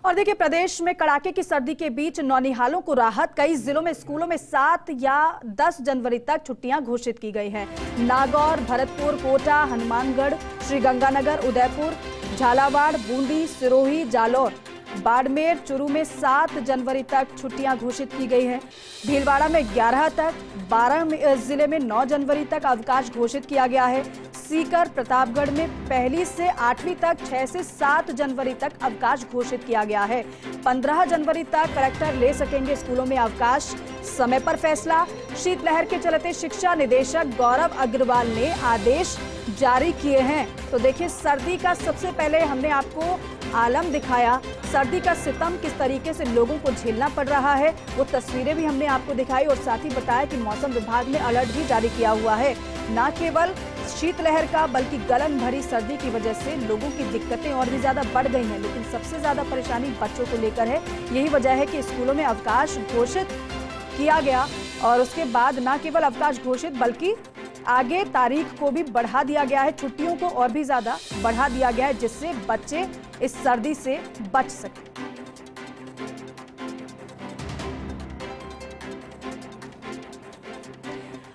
और देखिए, प्रदेश में कड़ाके की सर्दी के बीच नौनिहालों को राहत। कई जिलों में स्कूलों में 7 या 10 जनवरी तक छुट्टियां घोषित की गई हैं। नागौर, भरतपुर, कोटा, हनुमानगढ़, श्रीगंगानगर, उदयपुर, झालावाड़, बूंदी, सिरोही, जालौर, बाड़मेर, चुरू में 7 जनवरी तक छुट्टियां घोषित की गई हैं। भीलवाड़ा में 11 तक, 12 जिले में 9 जनवरी तक अवकाश घोषित किया गया है। सीकर, प्रतापगढ़ में 1 से 8वीं तक 6 से 7 जनवरी तक अवकाश घोषित किया गया है। 15 जनवरी तक कलेक्टर ले सकेंगे स्कूलों में अवकाश। समय पर फैसला। शीतलहर के चलते शिक्षा निदेशक गौरव अग्रवाल ने आदेश जारी किए हैं। तो देखिए, सर्दी का सबसे पहले हमने आपको आलम दिखाया, सर्दी का सितम किस तरीके से लोगों को झेलना पड़ रहा है, वो तस्वीरें भी हमने आपको दिखाई और साथ ही बताया कि मौसम विभाग ने अलर्ट भी जारी किया हुआ है। न केवल शीतलहर का बल्कि गलन भरी सर्दी की वजह से लोगों की दिक्कतें और भी ज्यादा बढ़ गई हैं, लेकिन सबसे ज्यादा परेशानी बच्चों को लेकर है। यही वजह है कि स्कूलों में अवकाश घोषित किया गया और उसके बाद न केवल अवकाश घोषित बल्कि आगे तारीख को भी बढ़ा दिया गया है, छुट्टियों को और भी ज्यादा बढ़ा दिया गया है, जिससे बच्चे इस सर्दी से बच सके।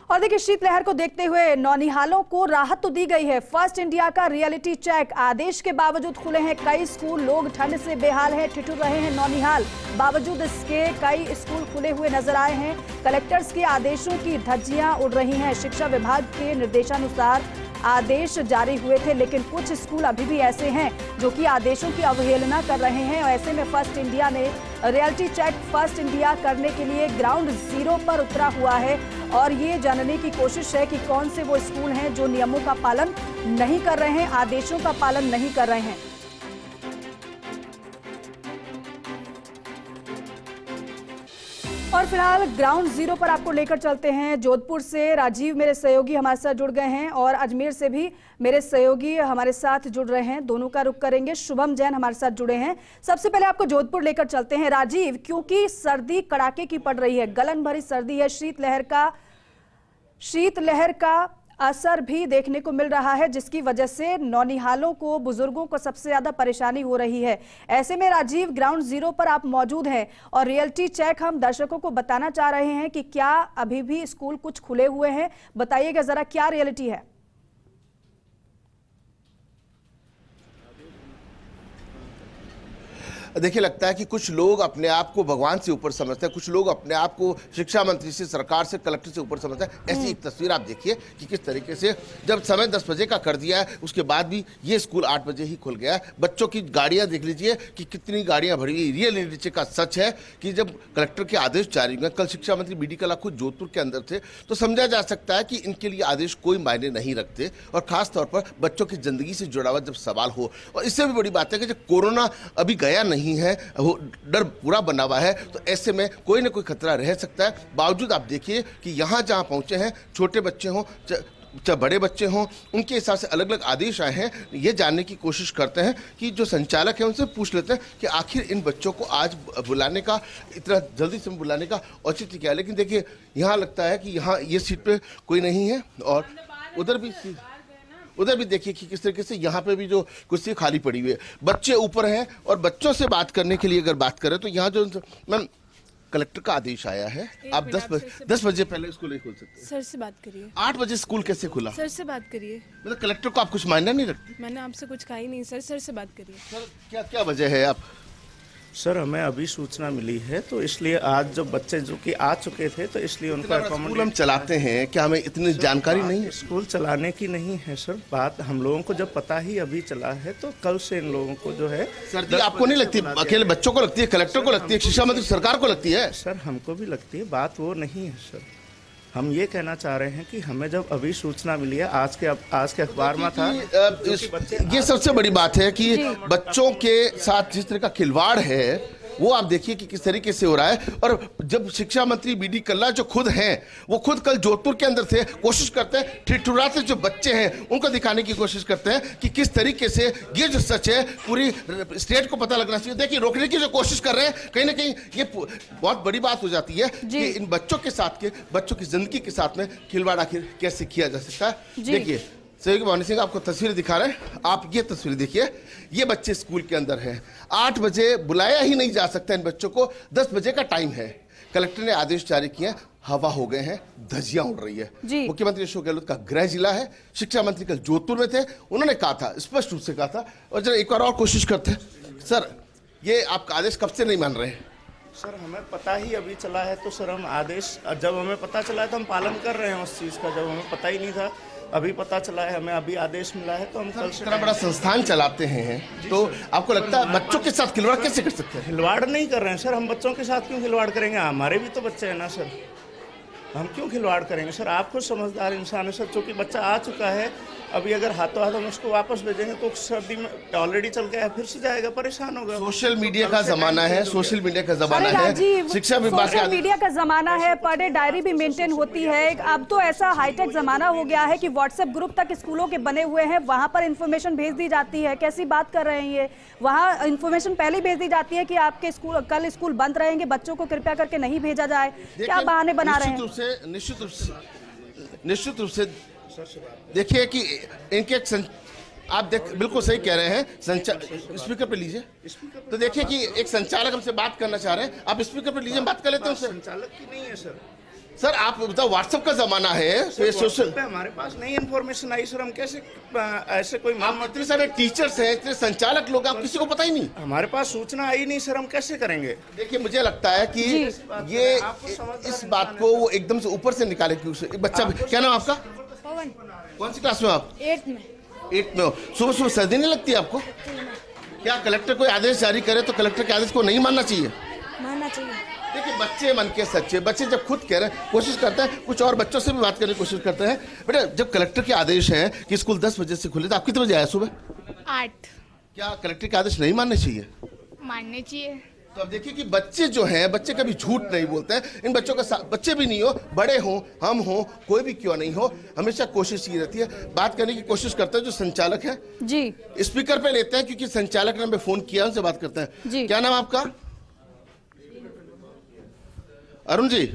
और देखिए, शीतलहर को देखते हुए नौनिहालों को राहत तो दी गई है। फर्स्ट इंडिया का रियलिटी चेक। आदेश के बावजूद खुले हैं कई स्कूल, लोग ठंड से बेहाल हैं, ठिठुर रहे हैं नौनिहाल। बावजूद इसके कई स्कूल खुले हुए नजर आए हैं। कलेक्टर्स के आदेशों की धज्जियां उड़ रही हैं। शिक्षा विभाग के निर्देशानुसार आदेश जारी हुए थे, लेकिन कुछ स्कूल अभी भी ऐसे हैं जो कि आदेशों की अवहेलना कर रहे हैं। और ऐसे में फर्स्ट इंडिया ने रियलिटी चेक फर्स्ट इंडिया करने के लिए ग्राउंड जीरो पर उतरा हुआ है और ये जानने की कोशिश है कि कौन से वो स्कूल हैं जो नियमों का पालन नहीं कर रहे हैं, आदेशों का पालन नहीं कर रहे हैं। और फिलहाल ग्राउंड जीरो पर आपको लेकर चलते हैं। जोधपुर से राजीव मेरे सहयोगी हमारे साथ जुड़ गए हैं और अजमेर से भी मेरे सहयोगी हमारे साथ जुड़ रहे हैं। दोनों का रुख करेंगे। शुभम जैन हमारे साथ जुड़े हैं। सबसे पहले आपको जोधपुर लेकर चलते हैं राजीव, क्योंकि सर्दी कड़ाके की पड़ रही है, गलन भरी सर्दी है। शीतलहर का असर भी देखने को मिल रहा है, जिसकी वजह से नौनिहालों को, बुजुर्गों को सबसे ज्यादा परेशानी हो रही है। ऐसे में राजीव, ग्राउंड जीरो पर आप मौजूद हैं और रियलिटी चेक हम दर्शकों को बताना चाह रहे हैं कि क्या अभी भी स्कूल कुछ खुले हुए हैं, बताइएगा जरा क्या रियलिटी है। देखिए, लगता है कि कुछ लोग अपने आप को भगवान से ऊपर समझते हैं, कुछ लोग अपने आप को शिक्षा मंत्री से, सरकार से, कलेक्टर से ऊपर समझते हैं। ऐसी एक तस्वीर आप देखिए कि किस तरीके से जब समय 10 बजे का कर दिया है, उसके बाद भी ये स्कूल 8 बजे ही खुल गया है। बच्चों की गाड़ियां देख लीजिए कि कितनी गाड़ियां भरी हुई। रियलिटी का सच है कि जब कलेक्टर के आदेश जारी हुए, कल शिक्षा मंत्री बी डी कल्ला खुद जोधपुर के अंदर थे, तो समझा जा सकता है कि इनके लिए आदेश कोई मायने नहीं रखते और खासतौर पर बच्चों की जिंदगी से जुड़ा हुआ जब सवाल हो। और इससे भी बड़ी बात है कि जब कोरोना अभी गया नहीं है, वो डर पूरा बना हुआ है, तो ऐसे में कोई ना कोई खतरा रह सकता है। बावजूद आप देखिए कि यहाँ जहाँ पहुँचे हैं, छोटे बच्चे हों चाहे बड़े बच्चे हों, उनके हिसाब से अलग अलग आदेश आए हैं। ये जानने की कोशिश करते हैं कि जो संचालक है उनसे पूछ लेते हैं कि आखिर इन बच्चों को आज बुलाने का, इतना जल्दी से बुलाने का औचित्य क्या है। लेकिन देखिए, यहाँ लगता है कि यहाँ ये सीट पे कोई नहीं है और उधर भी देखिए कि किस तरीके से यहाँ पे भी जो कुर्सी खाली पड़ी हुई है, बच्चे ऊपर हैं। और बच्चों से बात करने के लिए अगर बात करें तो यहाँ जो मैम कलेक्टर का आदेश आया है, आप 10 बजे पहले स्कूल नहीं खोल सकते। सर से बात करिए। 8 बजे स्कूल कैसे खुला? सर से बात करिए। मतलब कलेक्टर को आप कुछ मायना नहीं रखते? मैंने आपसे कुछ कहा ही नहीं सर, सर से बात करिए। सर, क्या क्या वजह है? आप सर, हमें अभी सूचना मिली है तो इसलिए आज जो बच्चे जो कि आ चुके थे तो इसलिए उनको स्कूल हम चलाते हैं, क्या हमें इतनी जानकारी नहीं है? स्कूल चलाने की नहीं है सर बात, हम लोगों को जब पता ही अभी चला है तो कल से इन लोगों को जो है। सर, आपको नहीं लगती अकेले बच्चों को लगती है, कलेक्टर को लगती है, शिक्षा मंत्री सरकार को लगती है? सर, हमको भी लगती है, बात वो नहीं है सर। हम ये कहना चाह रहे हैं कि हमें जब अभी सूचना मिली है, आज के अखबार में था। ये सबसे बड़ी बात है कि बच्चों के साथ जिस तरह का खिलवाड़ है वो आप देखिए कि किस तरीके से हो रहा है। और जब शिक्षा मंत्री बी डी कल्ला जो खुद हैं, वो खुद कल जोधपुर के अंदर थे, कोशिश करते हैं ठिठुराते जो बच्चे हैं उनको दिखाने की कोशिश करते हैं कि किस तरीके से ये जो सच है पूरी स्टेट को पता लगना चाहिए। देखिए, रोकने की जो कोशिश कर रहे हैं, कहीं ना कहीं ये बहुत बड़ी बात हो जाती है कि इन बच्चों के साथ, बच्चों की जिंदगी के साथ में खिलवाड़ आखिर कैसे किया जा सकता है। देखिए, सहयोगी भवानी सिंह आपको तस्वीर दिखा रहे हैं। आप ये तस्वीर देखिए, ये बच्चे स्कूल के अंदर हैं। 8 बजे बुलाया ही नहीं जा सकता इन बच्चों को, 10 बजे का टाइम है। कलेक्टर ने आदेश जारी किए हैं, हवा हो गए हैं, धज्जियां उड़ रही है। मुख्यमंत्री अशोक गहलोत का गृह जिला है, शिक्षा मंत्री कल जोधपुर में थे, उन्होंने कहा था, स्पष्ट रूप से कहा था। और जरा एक बार और कोशिश करते हैं सर, ये आपका आदेश कब से नहीं मान रहे हैं? सर हमें पता ही अभी चला है, तो सर हम आदेश जब हमें पता चला है तो हम पालन कर रहे हैं उस चीज़ का। जब हमें पता ही नहीं था, अभी पता चला है, हमें अभी आदेश मिला है, तो हम कल से इतना बड़ा संस्थान चलाते हैं, तो आपको लगता है बच्चों के साथ खिलवाड़ कैसे कर सकते हैं? खिलवाड़ नहीं कर रहे हैं सर, हम बच्चों के साथ क्यों खिलवाड़ करेंगे? हमारे भी तो बच्चे हैं ना सर, हम क्यों खिलवाड़ करेंगे सर? आप खुद समझदार इंसान है सर, चूँकि बच्चा आ चुका है, अभी अगर हाथों हाथ हम उसको वापस भेजेंगे तो सर्दी में ऑलरेडी चल गया है, फिर से जाएगा, परेशान होगा। सोशल मीडिया का जमाना है, सोशल मीडिया का जमाना है, शिक्षा विभाग सोशल मीडिया का जमाना है, पर डे डायरी भी मेंटेन होती है। अब तो ऐसा हाईटेक जमाना हो गया है कि व्हाट्सएप ग्रुप तक स्कूलों के बने हुए हैं, वहां पर इंफॉर्मेशन भेज दी जाती है। कैसी बात कर रहे हैं ये? वहाँ इंफॉर्मेशन पहले भेज दी जाती है कि आपके स्कूल कल स्कूल बंद रहेंगे, बच्चों को कृपया करके नहीं भेजा जाए। क्या बहाने बना रहे हैं? निश्चित रूप से देखिए कि इनके आप बिल्कुल सही कह रहे हैं। स्पीकर पे लीजिए, तो देखिए कि एक संचालक हमसे बात करना चाह रहे हैं, आप स्पीकर पे लीजिए, बात कर लेते हैं। संचालक की नहीं है सर। सर आप बताओ, व्हाट्सएप का जमाना है, सोशल पे हमारे पास नई इन्फॉर्मेशन आई सर, हम कैसे ऐसे कोई मंत्री सारे टीचर्स हैं, इतने संचालक लोग, आप किसी को पता ही नहीं? हमारे पास सूचना आई नहीं सर, हम कैसे करेंगे? देखिए मुझे लगता है कि ये इस बात को वो एकदम से ऊपर से निकाले कि बच्चा, क्या नाम आपका? कौन सी क्लास में आप? 8 में। 8 में हो। सुबह सुबह सर्दी नहीं लगती आपको? क्या कलेक्टर कोई आदेश जारी करे तो कलेक्टर के आदेश को नहीं मानना चाहिए? मानना चाहिए। देखिए बच्चे मन के सच्चे, बच्चे जब खुद कह रहे हैं, कोशिश करते हैं, कुछ और बच्चों से भी बात करने की कोशिश करते हैं। बेटा जब कलेक्टर के आदेश हैं कि स्कूल 10 बजे से खुले, तो आप कितने बजे आए सुबह? 8। क्या कलेक्टर के आदेश नहीं मानने चाहिए? मानने चाहिए। तो अब देखिए कि बच्चे जो हैं, बच्चे कभी झूठ नहीं बोलते हैं। इन बच्चों का बच्चे भी नहीं हो, बड़े हों, हम हों, कोई भी क्यों नहीं हो, हमेशा कोशिश ये रहती है, बात करने की कोशिश करते हैं जो संचालक है जी, स्पीकर पे लेते हैं, क्योंकि संचालक ने हमें फोन किया, उनसे बात करते हैं जी। क्या नाम आपका? अरुण जी।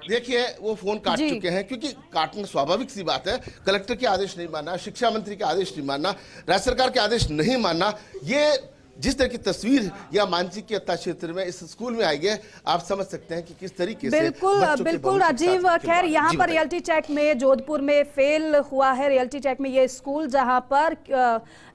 देखिए वो फोन काट चुके हैं, क्योंकि काटना स्वाभाविक सी बात है। कलेक्टर के आदेश नहीं मानना, शिक्षा मंत्री के आदेश नहीं मानना, राज्य सरकार के आदेश नहीं मानना, ये जिस तरह की तस्वीर या मानसिकता क्षेत्र में इस स्कूल में आई है, आप समझ सकते हैं कि किस तरीके से बिल्कुल राजीव। खैर यहाँ पर रियलिटी चेक में जोधपुर में फेल हुआ है, रियलिटी चेक में ये स्कूल, जहां पर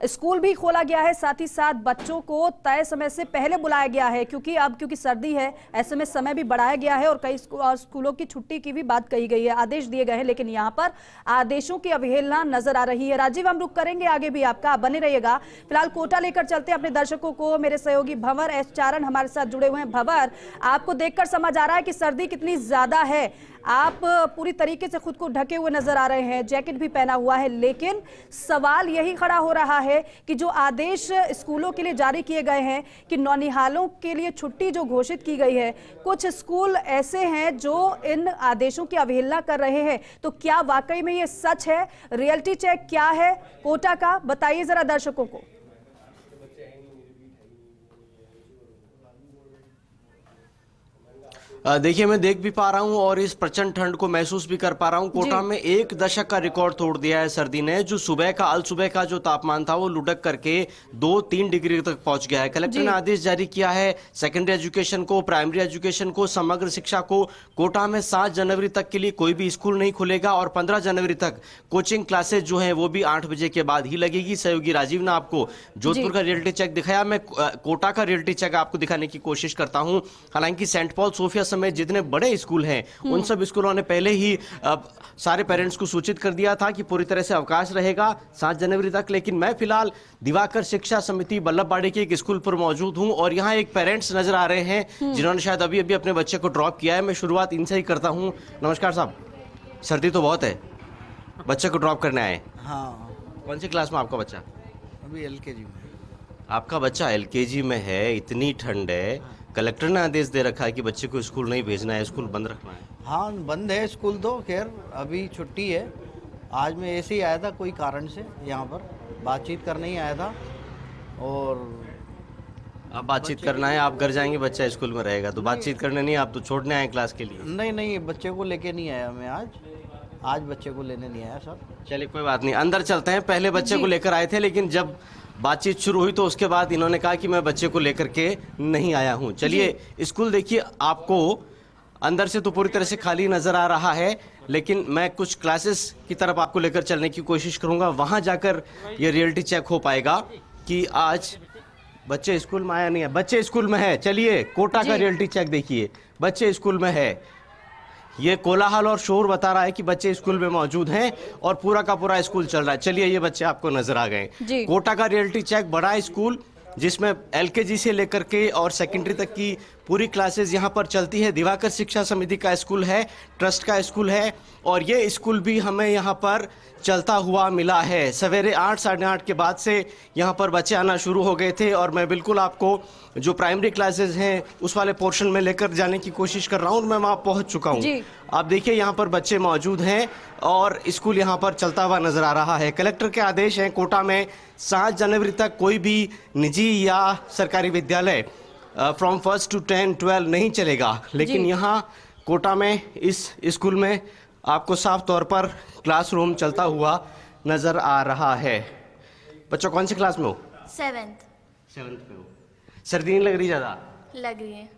स्कूल भी खोला गया है, साथ ही साथ बच्चों को तय समय से पहले बुलाया गया है, क्योंकि सर्दी है, ऐसे में समय भी बढ़ाया गया है, और कई स्कूलों की छुट्टी की भी बात कही गई है, आदेश दिए गए हैं, लेकिन यहाँ पर आदेशों की अवहेलना नजर आ रही है। राजीव हम रुक करेंगे आगे भी आपका, आप बने रहिएगा। फिलहाल कोटा लेकर चलते हैं अपने दर्शकों को। मेरे सहयोगी भंवर एस चारण हमारे साथ जुड़े हुए हैं। भंवर, आपको देखकर समझ आ रहा है कि सर्दी कितनी ज्यादा है। आप पूरी तरीके से खुद को ढके हुए नजर आ रहे हैं, जैकेट भी पहना हुआ है, लेकिन सवाल यही खड़ा हो रहा है कि जो आदेश स्कूलों के लिए जारी किए गए हैं कि नौनिहालों के लिए छुट्टी जो घोषित की गई है, कुछ स्कूल ऐसे हैं जो इन आदेशों की अवहेलना कर रहे हैं। तो क्या वाकई में ये सच है? रियलिटी चेक क्या है कोटा का, बताइए जरा दर्शकों को। देखिए मैं देख भी पा रहा हूं और इस प्रचंड ठंड को महसूस भी कर पा रहा हूं। कोटा में 1 दशक का रिकॉर्ड तोड़ दिया है सर्दी ने। जो सुबह का अल सुबह का जो तापमान था वो लुढ़क करके 2-3 डिग्री तक पहुंच गया है। कलेक्टर ने आदेश जारी किया है सेकेंडरी एजुकेशन को, प्राइमरी एजुकेशन को, समग्र शिक्षा को। कोटा में 7 जनवरी तक के लिए कोई भी स्कूल नहीं खुलेगा और 15 जनवरी तक कोचिंग क्लासेज जो है वो भी 8 बजे के बाद ही लगेगी। सहयोगी राजीव ने आपको जोधपुर का रियलिटी चेक दिखाया, मैं कोटा का रियलिटी चेक आपको दिखाने की कोशिश करता हूँ। हालांकि सेंट पॉल सोफिया समेत जितने बड़े स्कूल हैं उन सब स्कूलों ने पहले ही सारे पेरेंट्स को सूचित कर दिया था कि पूरी तरह से अवकाश रहेगा 7 जनवरी तक। लेकिन मैं फिलहाल दिवाकर शिक्षा समिति बल्लभबाड़ी के एक स्कूल पर मौजूद हूं और यहाँ एक पेरेंट्स नजर आ रहे हैं जिन्होंने शायद अभी अभी अपने बच्चे को ड्रॉप किया है। मैं शुरुआत इनसे ही करता हूँ। नमस्कार साहब, सर्दी तो बहुत है, बच्चे को ड्रॉप करने आए? हाँ। कौन सी क्लास में आपका बच्चा? अभी LKG में। आपका बच्चा LKG में है, इतनी ठंड है, कलेक्टर ने आदेश दे रखा है कि बच्चे को स्कूल नहीं भेजना है, स्कूल बंद रखना है। हाँ बंद है स्कूल, तो खैर अभी छुट्टी है। आज मैं ऐसे ही आया था कोई कारण से, यहाँ पर बातचीत करने ही आया था और अब बातचीत करना है, आप घर जाएंगे, बच्चा स्कूल में रहेगा, तो बातचीत करने नहीं, आप तो छोड़ने आए क्लास के लिए। नहीं नहीं, बच्चे को लेके नहीं आया मैं आज बच्चे को लेने नहीं आया सर। चलिए कोई बात नहीं, अंदर चलते हैं। पहले बच्चे को लेकर आए थे, लेकिन जब बातचीत शुरू हुई तो उसके बाद इन्होंने कहा कि मैं बच्चे को लेकर के नहीं आया हूं। चलिए, स्कूल देखिए, आपको अंदर से तो पूरी तरह से खाली नजर आ रहा है, लेकिन मैं कुछ क्लासेस की तरफ आपको लेकर चलने की कोशिश करूंगा। वहां जाकर ये रियलिटी चेक हो पाएगा कि आज बच्चे स्कूल में आया नहीं है। बच्चे स्कूल में है, चलिए कोटा का रियलिटी चेक देखिए, बच्चे स्कूल में है। ये कोलाहल और शोर बता रहा है कि बच्चे स्कूल में मौजूद हैं और पूरा का पूरा स्कूल चल रहा है। चलिए, ये बच्चे आपको नजर आ गए। कोटा का रियलिटी चेक बड़ा स्कूल, जिसमें एलकेजी से लेकर के और सेकेंडरी तक की पूरी क्लासेस यहाँ पर चलती है। दिवाकर शिक्षा समिति का स्कूल है, ट्रस्ट का स्कूल है, और ये स्कूल भी हमें यहाँ पर चलता हुआ मिला है। सवेरे 8 साढ़े 8 के बाद से यहाँ पर बच्चे आना शुरू हो गए थे, और मैं बिल्कुल आपको जो प्राइमरी क्लासेस हैं उस वाले पोर्शन में लेकर जाने की कोशिश कर रहा हूँ। मैं वहाँ पहुँच चुका हूँ। आप देखिए, यहाँ पर बच्चे मौजूद हैं और स्कूल यहाँ पर चलता हुआ नजर आ रहा है। कलेक्टर के आदेश हैं, कोटा में 7 जनवरी तक कोई भी निजी या सरकारी विद्यालय फ्रॉम 1 to 10, 12 नहीं चलेगा, लेकिन यहाँ कोटा में इस स्कूल में आपको साफ तौर पर क्लासरूम चलता हुआ नजर आ रहा है। बच्चों, कौन सी क्लास में हो? 7th में हो। सर्दी नहीं लग रही ज्यादा? लग रही है।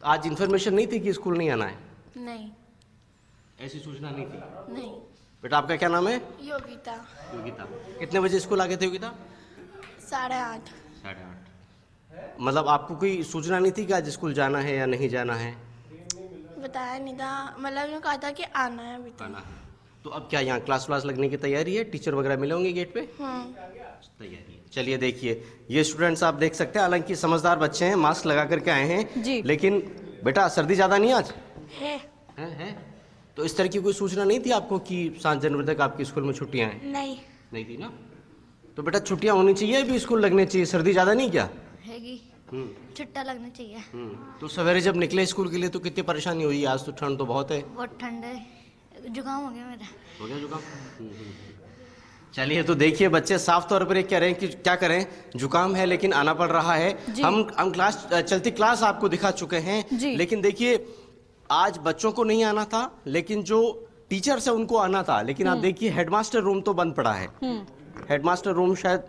आज इन्फॉर्मेशन नहीं थी कि स्कूल नहीं आना है? नहीं, ऐसी सूचना नहीं थी? नहीं। बेटा, आपका क्या नाम है? योगिता। योगिता। कितने बजे स्कूल आ गए थे योगिता? 8:30। 8:30। मतलब आपको कोई सूचना नहीं थी कि आज स्कूल जाना है या नहीं जाना है? बताया नहीं था, मतलब यूँ कहा था कि आना है अभी तक। आना है। तो अब क्या यहाँ क्लास व्लास लगने की तैयारी है? टीचर वगैरह मिले होंगे गेट पे? तैयारी है। चलिए देखिए, ये स्टूडेंट्स आप देख सकते हैं, हालांकि समझदार बच्चे हैं, मास्क लगा करके आए हैं, लेकिन बेटा सर्दी ज्यादा नहीं आज? है। तो इस तरह की कोई सूचना नहीं थी आपको कि 7 जनवरी तक आपके स्कूल में छुट्टियां हैं? नहीं थी ना। तो बेटा छुट्टियां होनी चाहिए, अभी स्कूल लगने चाहिए। सर्दी ज्यादा नहीं क्या हैगी? छुट्टा लगना चाहिए। तो सवेरे जब निकले स्कूल के लिए तो कितनी परेशानी हुई? आज तो ठंड तो बहुत है। बहुत ठंड है, जुकाम हो गया मेरा। हो गया जुकाम? चलिए, तो देखिए बच्चे साफ तौर पर कह रहे हैं कि क्या करें, जुकाम है लेकिन आना पड़ रहा है। हम क्लास चलती क्लास आपको दिखा चुके हैं, लेकिन देखिए आज बच्चों को नहीं आना था, लेकिन जो टीचर्स है उनको आना था। लेकिन आप देखिए, हेडमास्टर रूम तो बंद पड़ा है। हेडमास्टर रूम शायद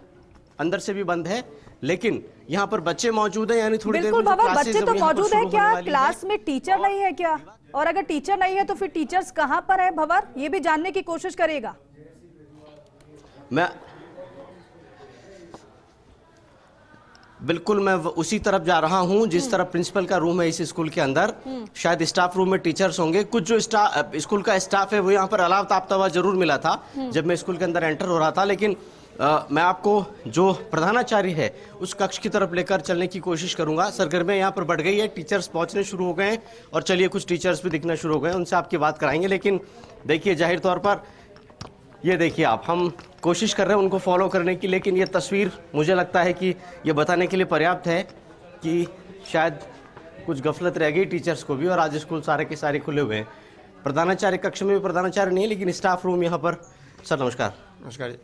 अंदर से भी बंद है, लेकिन यहाँ पर बच्चे मौजूद हैं, यानी थोड़ी देर में बच्चे तो मौजूद है। क्या क्लास में टीचर नहीं है क्या? और अगर टीचर नहीं है तो फिर टीचर्स कहाँ पर है भंवर, ये भी जानने की कोशिश करेगा। मैं बिल्कुल उसी तरफ जा रहा हूं जिस तरफ प्रिंसिपल का रूम है इस स्कूल के अंदर। शायद स्टाफ रूम में टीचर्स होंगे। कुछ जो स्कूल का स्टाफ है वो यहाँ पर अलाव तापता हुआ जरूर मिला था जब मैं स्कूल के अंदर एंटर हो रहा था, लेकिन मैं आपको जो प्रधानाचार्य है उस कक्ष की तरफ लेकर चलने की कोशिश करूंगा। सरगर्मियां यहाँ पर बढ़ गई है, टीचर्स पहुंचने शुरू हो गए हैं, और चलिए कुछ टीचर्स भी दिखना शुरू हो गए, उनसे आपकी बात कराएंगे। लेकिन देखिए, जाहिर तौर पर ये देखिए आप, हम कोशिश कर रहे हैं उनको फॉलो करने की, लेकिन ये तस्वीर मुझे लगता है कि ये बताने के लिए पर्याप्त है कि शायद कुछ गफलत रह गई टीचर्स को भी, और आज स्कूल सारे के सारे खुले हुए हैं। प्रधानाचार्य कक्ष में भी प्रधानाचार्य नहीं है, लेकिन स्टाफ रूम यहाँ पर। सर नमस्कार। नमस्कार।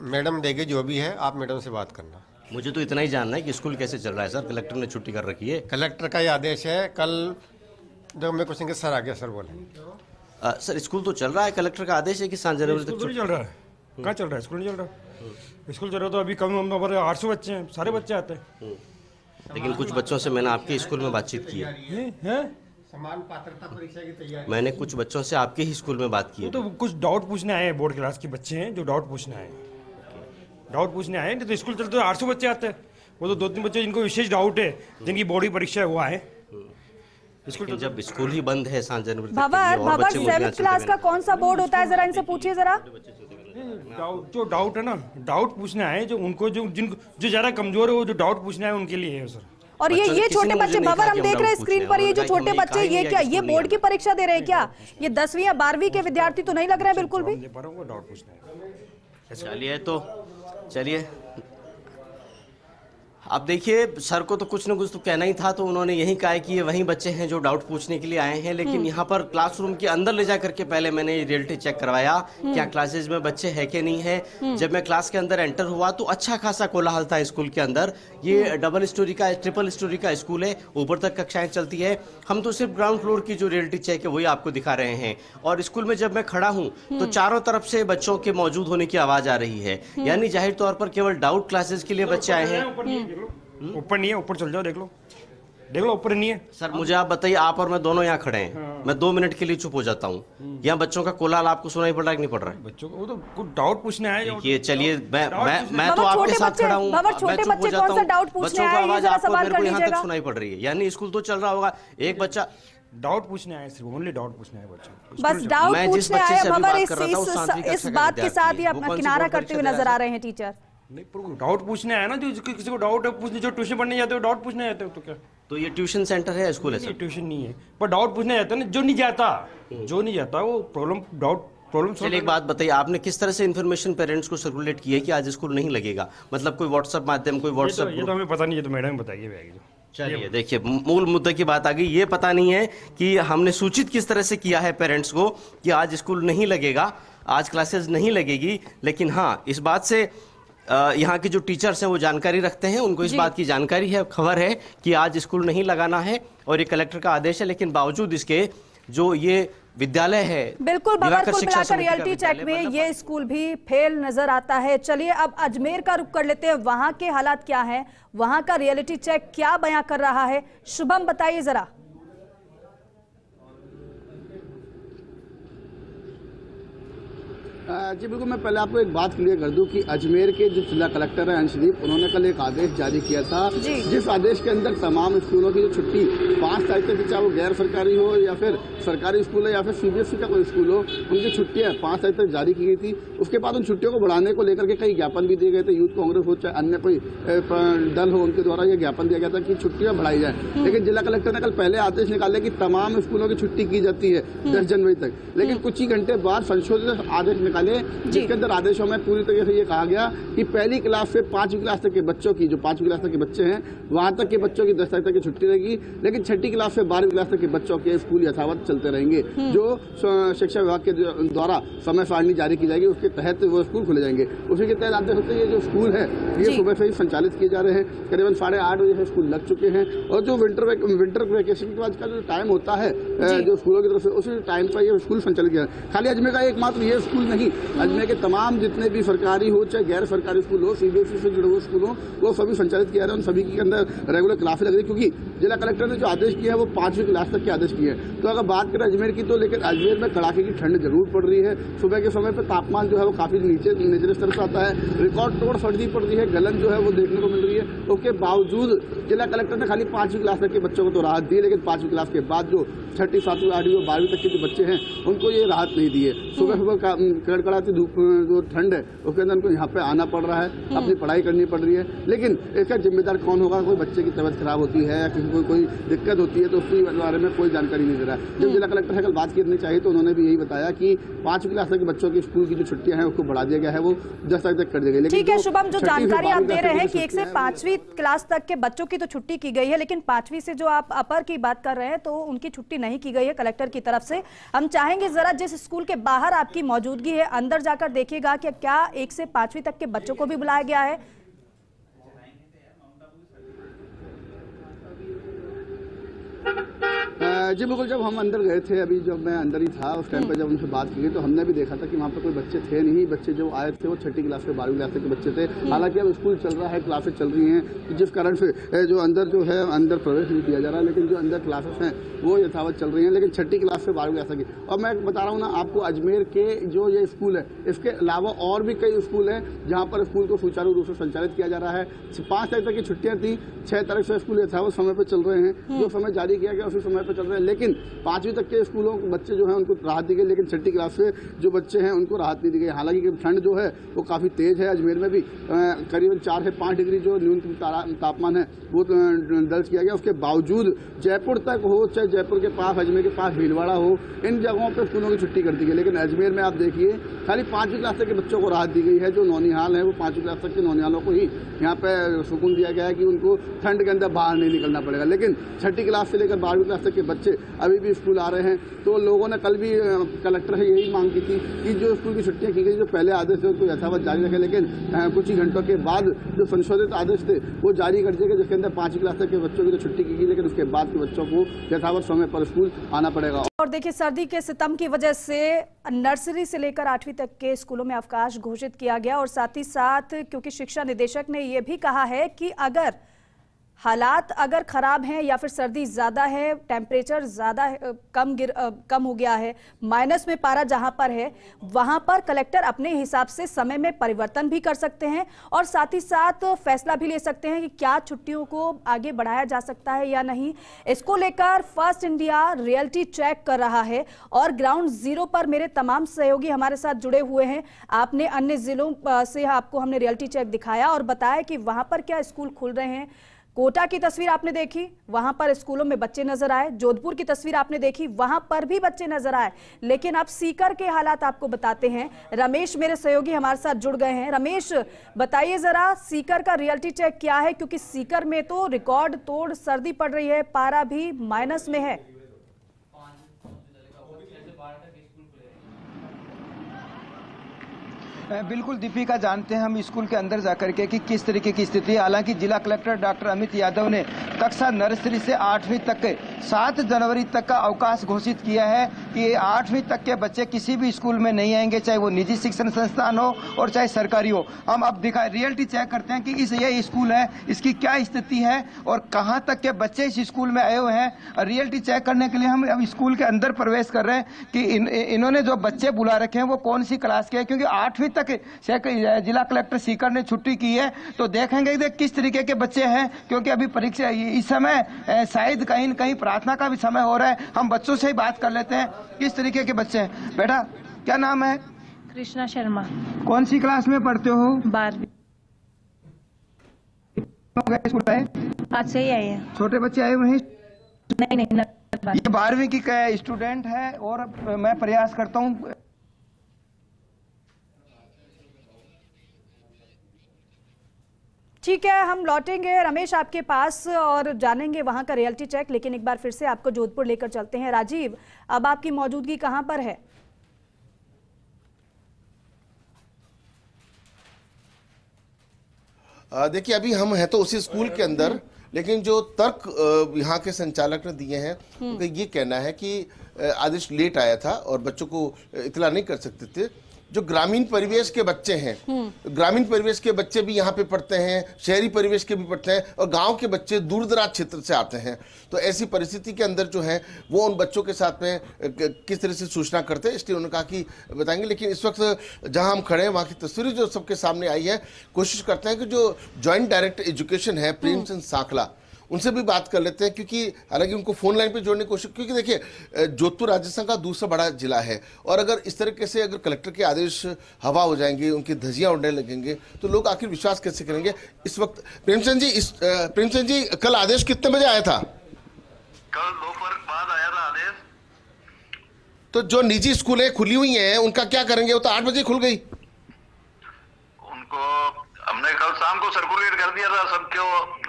मैडम देगी जो भी है, आप मैडम से बात करना। मुझे तो इतना ही जानना है कि स्कूल कैसे चल रहा है सर। कलेक्टर ने छुट्टी कर रखी है। कलेक्टर का ये आदेश है। कल जब मैं क्वेश्चन के सर आ गया, सर बोले सर स्कूल तो चल रहा है, कलेक्टर का आदेश है कि 7 जनवरी तक चल रहा है। कहाँ चल रहा है? स्कूल नहीं चल रहा। स्कूल चल रहा तो अभी कम हमारे 800 बच्चे हैं, सारे बच्चे आते हैं। लेकिन कुछ बच्चों से मैंने आपके स्कूल में बातचीत की है। समान पात्रता परीक्षा की तैयारी। मैंने कुछ बच्चों से आपके ही स्कूल में बात की है। तो कुछ डाउट पूछने आए हैं, बोर्ड क्लास के बच्चे हैं जो डाउट पूछने आए हैं। डाउट पूछने आए नहीं तो स्कूल चलते तो 800 बच्चे आते हैं। वो तो 2-3 बच्चे जिनको विशेष डाउट है, जिनकी बोर्ड की परीक्षा है, वो आए। स्कूल जब स्कूल ही बंद है 7 जनवरी तक, भंवर 7th क्लास का कौन सा बोर्ड होता है, जरा इनसे पूछिए जरा। जो डाउट है ना, डाउट पूछने आए जो उनको जो ज्यादा कमजोर है, वो जो डाउट पूछने आए उनके लिए है सर। और ये छोटे बच्चे भंवर, हम देख रहे हैं स्क्रीन पर, ये जो छोटे बच्चे, ये क्या, ये बोर्ड की परीक्षा दे रहे हैं क्या? ये 10वीं या 12वीं के विद्यार्थी तो नहीं लग रहे हैं बिल्कुल भी। डाउट पूछने चलिए, तो चलिए अब देखिए, सर को तो कुछ न कुछ तो कहना ही था, तो उन्होंने यही कहा है कि ये वही बच्चे हैं जो डाउट पूछने के लिए आए हैं। लेकिन यहाँ पर क्लासरूम के अंदर ले जा करके पहले मैंने रियलिटी चेक करवाया क्या क्लासेज में बच्चे हैं कि नहीं है। जब मैं क्लास के अंदर एंटर हुआ तो अच्छा खासा कोलाहल था स्कूल के अंदर। ये डबल स्टोरी का, ट्रिपल स्टोरी का स्कूल है, ऊपर तक कक्षाएं चलती है। हम तो सिर्फ ग्राउंड फ्लोर की जो रियलिटी चेक है वही आपको दिखा रहे हैं। और स्कूल में जब मैं खड़ा हूँ तो चारों तरफ से बच्चों के मौजूद होने की आवाज आ रही है, यानी जाहिर तौर पर केवल डाउट क्लासेस के लिए बच्चे आए हैं। ऊपर नहीं है, ऊपर चल जाओ, देख लो ऊपर नहीं है। सर मुझे आप बताइए, आप और मैं दोनों यहाँ खड़े हैं, मैं 2 मिनट के लिए चुप हो जाता हूँ, यहाँ बच्चों का कोलाहल आपको सुनाई पड़ रहा है कि नहीं पड़ रहा है? बच्चों को वो तो कुछ डाउट पूछने आए। देखिए चलिए, मैं तो आपके साथ खड़ा हूँ, मैं चुप हो जाता हूँ, बच्चों को आवाज आपको मेरे को यहाँ तक सुनाई पड़ रही है, यानी स्कूल तो चल रहा होगा। एक बच्चा डाउट पूछने आए, सिर्फ ओनली डाउट पूछने आए बच्चों, बस डाउट पूछने आए। भंवर इस बात के साथ ही अपना किनारा करते हुए नजर आ रहे हैं टीचर। नहीं, पर डाउट पूछने आया ना, जो किसी को डाउट है पूछने, जो ट्यूशन पढ़ने जाते हो डाउट पूछने जाते हो तो क्या? तो ये ट्यूशन सेंटर है, स्कूल है सर? ट्यूशन नहीं है, पर डाउट पूछने जाता है ना, जो नहीं जाता वो प्रॉब्लम। चलिए एक बात बताइए, आपने किस तरह से इन्फॉर्मेशन पेरेंट्स को सर्कुलेट की है कि आज स्कूल नहीं लगेगा? मतलब कोई व्हाट्सएप माध्यम, कोई व्हाट्सएप? ये तो हमें पता नहीं है, तो मैडम बताइए। चलिए देखिए, मूल मुद्दे की बात आ गई। ये पता नहीं है कि हमने सूचित किस तरह से किया है पेरेंट्स को कि आज स्कूल नहीं लगेगा, आज क्लासेस नहीं लगेगी। लेकिन हाँ, इस बात से यहाँ के जो टीचर्स हैं वो जानकारी रखते हैं, उनको इस बात की जानकारी है, खबर है कि आज स्कूल नहीं लगाना है और ये कलेक्टर का आदेश है। लेकिन बावजूद इसके जो ये विद्यालय है, बिल्कुल भंवर, कुल मिलाकर रियलिटी चेक में ये स्कूल भी फेल नजर आता है। चलिए अब अजमेर का रुख कर लेते हैं, वहां के हालात क्या हैं, वहां का रियलिटी चेक क्या बयां कर रहा है। शुभम बताइए जरा। जी बिल्कुल, मैं पहले आपको एक बात क्लियर कर दूं कि अजमेर के जो जिला कलेक्टर हैं अंशदीप, उन्होंने कल एक आदेश जारी किया था, जिस आदेश के अंदर तमाम स्कूलों की जो छुट्टी 5 तारीख तक, चाहे वो गैर सरकारी हो या फिर सरकारी स्कूल है या फिर सीबीएसई का कोई स्कूल हो, उनकी छुट्टियां 5 तारीख तक जारी की गई थी। उसके बाद उन छुट्टियों को बढ़ाने को लेकर के कई ज्ञापन भी दिए गए थे, यूथ कांग्रेस हो चाहे अन्य कोई दल हो, उनके द्वारा यह ज्ञापन दिया गया था कि छुट्टियां बढ़ाई जाए। लेकिन जिला कलेक्टर ने कल पहले आदेश निकाले कि तमाम स्कूलों की छुट्टी की जाती है 10 जनवरी तक, लेकिन कुछ ही घंटे बाद संशोधित आदेश निकाले, जिसके अंदर आदेशों में पूरी तरीके से ये कहा गया कि पहली क्लास से 5वीं क्लास तक के बच्चों की, जो 5वीं क्लास तक के बच्चे हैं, वहां तक के बच्चों की 10 तारीख तक की छुट्टी रहेगी। लेकिन 6ठी क्लास से 12वीं क्लास तक के बच्चों के स्कूल यथावत चलते रहेंगे। जो शिक्षा विभाग के द्वारा समय सारणी जारी की जाएगी, उसके तहत वो स्कूल खुले जाएंगे। उसी के तहत आते होते ये जो स्कूल है ये सुबह से ही संचालित किए जा रहे हैं। करीबन 8:30 बजे से स्कूल लग चुके हैं। और जो विंटर वैकेशन के बाद का जो टाइम होता है जो स्कूलों की तरफ से, उसी टाइम पर ये स्कूल संचालित किया। खाली अजमेर का एकमात्र ये स्कूल नहीं, अजमेर के तमाम जितने भी सरकारी हो चाहे गैर सरकारी स्कूल हो, सीबीएसई से जुड़े हुए स्कूल हो, वो सभी संचालित किया जा रहा है। उन सभी के अंदर रेगुलर क्लासें लग रही, क्योंकि जिला कलेक्टर ने जो आदेश किया है वो 5वीं क्लास तक के आदेश किए हैं। तो अगर बात करें अजमेर की, तो लेकिन अजमेर में कड़ाके की ठंड जरूर पड़ रही है। सुबह के समय पर तापमान जो है वो काफी निचले स्तर पर आता है, रिकॉर्ड तोड़ सर्दी पड़ रही है, गलन जो है वो देखने को मिल रही है। उसके बावजूद जिला कलेक्टर ने खाली 5वीं क्लास तक के बच्चों को तो राहत दी, लेकिन 5वीं क्लास के बाद जो 6ठी, 7वीं, 8वीं और 12वीं तक के जो बच्चे हैं उनको ये राहत नहीं दी है। सुबह कड़कड़ाती धूप जो ठंड है उसके अंदर उनको यहाँ पे आना पड़ रहा है, अपनी पढ़ाई करनी पड़ रही है। लेकिन इसका जिम्मेदार कौन होगा? कोई बच्चे की तबीयत खराब होती है या किसी को कोई दिक्कत होती है तो उसके बारे में कोई जानकारी नहीं दे रहा है। जब जिला कलेक्टर से कल बात करनी चाहिए तो उन्होंने भी यही बताया कि 5वीं क्लास तक के बच्चों की स्कूल की जो छुट्टियां हैं उसको बढ़ा दिया गया है, वो 10 तारीख तक कर दी गई। ठीक है शुभम, जो जानकारी आप दे रहे हैं कि 1 से 5वीं क्लास तक के बच्चों की तो छुट्टी की गई है, लेकिन 5वीं से जो आप अपर की बात कर रहे हैं तो उनकी छुट्टी नहीं की गई है कलेक्टर की तरफ से। हम चाहेंगे जरा जिस स्कूल के बाहर आपकी मौजूदगी है अंदर जाकर देखिएगा कि क्या 1 से 5वीं तक के बच्चों को भी बुलाया गया है। जी बिल्कुल, जब हम अंदर गए थे, अभी जब मैं अंदर ही था उस टाइम पर जब उनसे बात की तो हमने भी देखा था कि वहाँ पर कोई बच्चे थे नहीं। बच्चे जो आए थे वो 6ठी क्लास से 12वीं क्लास तक के बच्चे थे। हालांकि अब स्कूल चल रहा है, क्लासेस चल रही हैं, जिस कारण से जो अंदर जो है अंदर प्रवेश नहीं किया जा रहा, लेकिन जो अंदर क्लासेस हैं वो यथावत चल रही हैं। लेकिन 6ठी क्लास से 12वीं क्लास तक की, और मैं बता रहा हूँ ना आपको, अजमेर के जो ये स्कूल है इसके अलावा और भी कई स्कूल हैं जहाँ पर स्कूल को सुचारू रूप से संचालित किया जा रहा है। 5 तारीख तक की छुट्टियाँ थी, 6 तारीख से स्कूल यथावत समय पर चल रहे हैं। जो समय जारी जारी किया गया उसी समय पर चल रहे हैं। लेकिन 5वीं तक के स्कूलों के बच्चे जो हैं उनको राहत दी गई, लेकिन 6ठी क्लास से जो बच्चे हैं उनको राहत नहीं दी गई। हालांकि ठंड जो है वो काफ़ी तेज है। अजमेर में भी करीबन 4 से 5 डिग्री जो न्यूनतम तापमान है वो दर्ज किया गया। उसके बावजूद जयपुर तक हो, चाहे जयपुर के पास, अजमेर के पास भीलवाड़ा हो, इन जगहों पर स्कूलों की छुट्टी कर दी गई। लेकिन अजमेर में आप देखिए खाली 5वीं क्लास तक के बच्चों को राहत दी गई है। जो नौनिहाल है वो 5वीं क्लास तक के नौनिहालों को ही यहाँ पे सुकून दिया गया है कि उनको ठंड के अंदर बाहर नहीं निकलना पड़ेगा। लेकिन 6ठी क्लास से लेकर 12वीं क्लास तक के बच्चे अभी भी स्कूल आ रहे हैं। तो लोगों ने कल भी कलेक्टर से यही मांग की थी कि जो स्कूल की छुट्टियां की गई, जो पहले आदेश थे उसको यथावत जारी रखें। लेकिन कुछ ही घंटों के बाद जो संशोधित आदेश थे वो जारी कर दिए गए, जिसके अंदर 5वीं क्लास तक के बच्चों की तो छुट्टी की गई, लेकिन उसके बाद के बच्चों को यथावत समय पर स्कूल आना पड़ेगा। और देखिए, सर्दी के सितम की वजह से नर्सरी से लेकर 8वीं तक के स्कूलों में अवकाश घोषित किया गया। और साथ ही साथ क्योंकि शिक्षा निदेशक ने यह भी कहा है कि अगर हालात अगर खराब हैं या फिर सर्दी ज़्यादा है, टेम्परेचर ज़्यादा कम हो गया है, माइनस में पारा जहां पर है, वहां पर कलेक्टर अपने हिसाब से समय में परिवर्तन भी कर सकते हैं और साथ ही साथ फैसला भी ले सकते हैं कि क्या छुट्टियों को आगे बढ़ाया जा सकता है या नहीं। इसको लेकर फर्स्ट इंडिया रियलिटी चेक कर रहा है और ग्राउंड जीरो पर मेरे तमाम सहयोगी हमारे साथ जुड़े हुए हैं। आपने अन्य जिलों से आपको हमने रियलिटी चेक दिखाया और बताया कि वहां पर क्या स्कूल खुल रहे हैं। कोटा की तस्वीर आपने देखी, वहां पर स्कूलों में बच्चे नजर आए। जोधपुर की तस्वीर आपने देखी, वहां पर भी बच्चे नजर आए। लेकिन अब सीकर के हालात आपको बताते हैं। रमेश मेरे सहयोगी हमारे साथ जुड़ गए हैं। रमेश, बताइए जरा सीकर का रियलिटी चेक क्या है, क्योंकि सीकर में तो रिकॉर्ड तोड़ सर्दी पड़ रही है, पारा भी माइनस में है। बिल्कुल दीपिका, जानते हैं हम स्कूल के अंदर जाकर के कि किस तरीके की स्थिति है। हालांकि जिला कलेक्टर डॉक्टर अमित यादव ने कक्षा नर्सरी से 8वीं तक के 7 जनवरी तक का अवकाश घोषित किया है कि 8वीं तक के बच्चे किसी भी स्कूल में नहीं आएंगे, चाहे वो निजी शिक्षण संस्थान हो और चाहे सरकारी हो। हम अब रियलिटी चेक करते हैं कि ये स्कूल है, इसकी क्या स्थिति है और कहाँ तक के बच्चे इस स्कूल में आए हुए हैं। रियलिटी चेक करने के लिए हम अब स्कूल के अंदर प्रवेश कर रहे हैं कि इन्होंने जो बच्चे बुला रखे हैं वो कौन सी क्लास के हैं, क्योंकि 8वीं तक जिला कलेक्टर सीकर ने छुट्टी की है। तो देखेंगे किस तरीके के बच्चे हैं, क्योंकि अभी परीक्षा इस समय शायद कहीं न कहीं प्रार्थना का भी समय हो रहा है। हम बच्चों से ही बात कर लेते हैं किस तरीके के बच्चे हैं। बेटा, क्या नाम है? कृष्णा शर्मा। कौन सी क्लास में पढ़ते हो? 12वीं। स्कूल आए? आज से ही आए हैं। छोटे बच्चे आए हुए हैं? नहीं। ये 12वीं की स्टूडेंट है और मैं प्रयास करता हूँ। ठीक है, हम लौटेंगे रमेश आपके पास और जानेंगे वहां का रियलिटी चेक, लेकिन एक बार फिर से आपको जोधपुर लेकर चलते हैं। राजीव, अब आपकी मौजूदगी कहां पर है? देखिए, अभी हम हैं तो उसी स्कूल के अंदर, लेकिन जो तर्क यहाँ के संचालक ने दिए हैं उनका ये कहना है कि आदेश लेट आया था और बच्चों को इतला नहीं कर सकते थे। जो ग्रामीण परिवेश के बच्चे हैं, ग्रामीण परिवेश के बच्चे भी यहाँ पे पढ़ते हैं, शहरी परिवेश के भी पढ़ते हैं और गांव के बच्चे दूर दराज क्षेत्र से आते हैं। तो ऐसी परिस्थिति के अंदर जो है वो उन बच्चों के साथ में किस तरह से सूचना करते हैं, इसलिए उन्होंने कहा कि बताएंगे। लेकिन इस वक्त जहां हम खड़े हैं वहां की तस्वीरें जो सबके सामने आई है, कोशिश करते हैं कि जो ज्वाइंट डायरेक्टर एजुकेशन है प्रेमचंद सांखला, उनसे भी बात कर लेते हैं, क्योंकि हालांकि उनको फोन लाइन पे जोड़ने की कोशिश, क्योंकि देखिए जोधपुर राजस्थान का दूसरा बड़ा जिला है और अगर इस तरीके से अगर कलेक्टर के आदेश हवा हो जाएंगे, उनकी धज्जियां उड़ने लगेंगे तो लोग आखिर विश्वास कैसे करेंगे। इस वक्त प्रेमचंद जी कल आदेश कितने बजे आया था? कल दोपहर बाद आया था आदेश। तो जो निजी स्कूलें खुली हुई हैं उनका क्या करेंगे? वो तो 8 बजे खुल गई। उनको हमने कल शाम को सर्कुलेट कर दिया था सबको